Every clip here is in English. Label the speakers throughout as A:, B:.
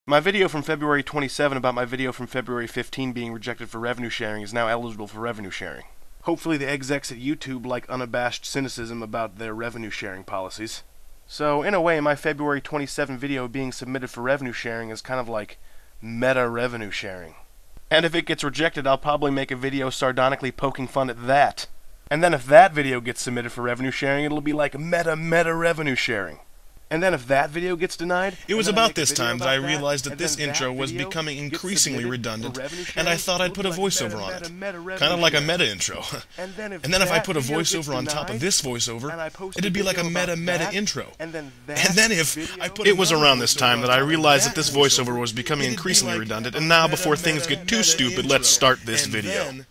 A: My video from February 27 about my video from February 15 being rejected for revenue sharing is now eligible for revenue sharing. Hopefully the execs at YouTube like unabashed cynicism about their revenue sharing policies. So in a way, my February 27 video being submitted for revenue sharing is kind of like meta revenue sharing. And if it gets rejected, I'll probably make a video sardonically poking fun at that. And then if that video gets submitted for revenue sharing, it'll be like meta revenue sharing. And then if that video gets denied...
B: It was about this time that I realized that this intro was becoming increasingly redundant, and I thought I'd put a voiceover on it. Kind of like a meta intro. And then if I put a voiceover on top of this voiceover, it'd be like a meta intro. And then if I put... It was around this time that I realized that this voiceover was becoming increasingly redundant, and now before things get too stupid, let's start this video.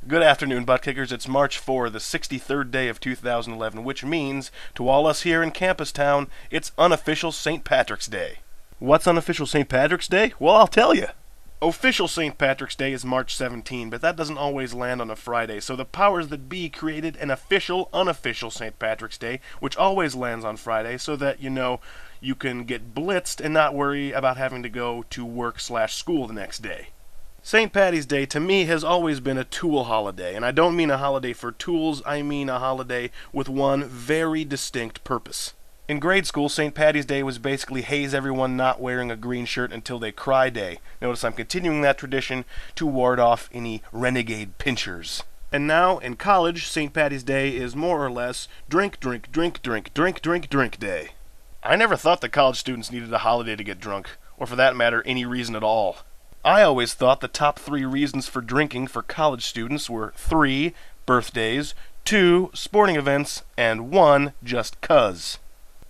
A: Good afternoon, butt kickers. It's March 4, the 63rd day of 2011, which means, to all us here in Campus Town, it's unofficial St. Patrick's Day. What's unofficial St. Patrick's Day? Well, I'll tell you. Official St. Patrick's Day is March 17, but that doesn't always land on a Friday, so the powers that be created an official, unofficial St. Patrick's Day, which always lands on Friday, so that, you can get blitzed and not worry about having to go to work/school the next day. St. Patty's Day, to me, has always been a tool holiday, and I don't mean a holiday for tools, I mean a holiday with one very distinct purpose. In grade school, St. Patty's Day was basically haze everyone not wearing a green shirt until they cry day. Notice I'm continuing that tradition to ward off any renegade pinchers. And now, in college, St. Patty's Day is more or less drink day. I never thought that college students needed a holiday to get drunk, or for that matter, any reason at all. I always thought the top 3 reasons for drinking for college students were 3, birthdays, 2, sporting events, and 1, just 'cause.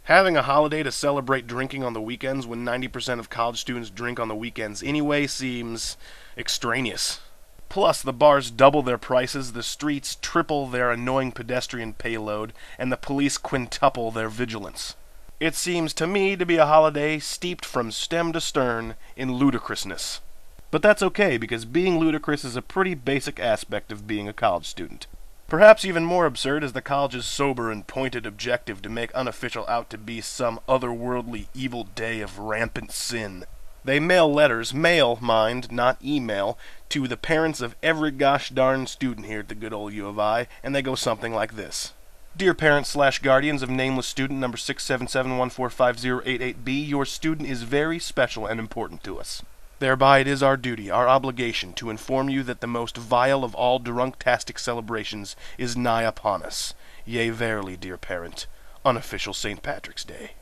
A: Having a holiday to celebrate drinking on the weekends when 90% of college students drink on the weekends anyway seems extraneous. Plus, the bars double their prices, the streets triple their annoying pedestrian payload, and the police quintuple their vigilance. It seems to me to be a holiday steeped from stem to stern in ludicrousness. But that's okay, because being ludicrous is a pretty basic aspect of being a college student. Perhaps even more absurd is the college's sober and pointed objective to make unofficial out to be some otherworldly evil day of rampant sin. They mail letters, mind, not email, to the parents of every gosh darn student here at the good old U of I, and they go something like this. Dear parents/guardians of nameless student number 677145088B, your student is very special and important to us. Thereby it is our duty, our obligation, to inform you that the most vile of all drunk-tastic celebrations is nigh upon us. Yea, verily, dear parent, unofficial St. Patrick's Day.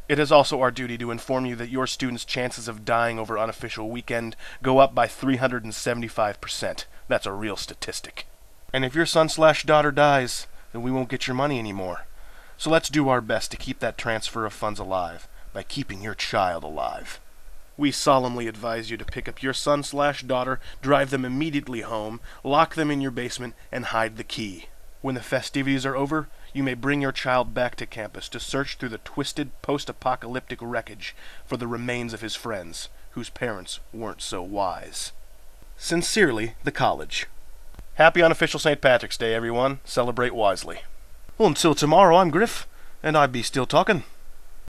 A: It is also our duty to inform you that your student's chances of dying over unofficial weekend go up by 375%. That's a real statistic. And if your son/daughter dies, then we won't get your money anymore. So let's do our best to keep that transfer of funds alive by keeping your child alive. We solemnly advise you to pick up your son/daughter, drive them immediately home, lock them in your basement, and hide the key. When the festivities are over, you may bring your child back to campus to search through the twisted post-apocalyptic wreckage for the remains of his friends, whose parents weren't so wise. Sincerely, the college. Happy unofficial St. Patrick's Day, everyone. Celebrate wisely. Well, until tomorrow, I'm Griff, and I be still talking.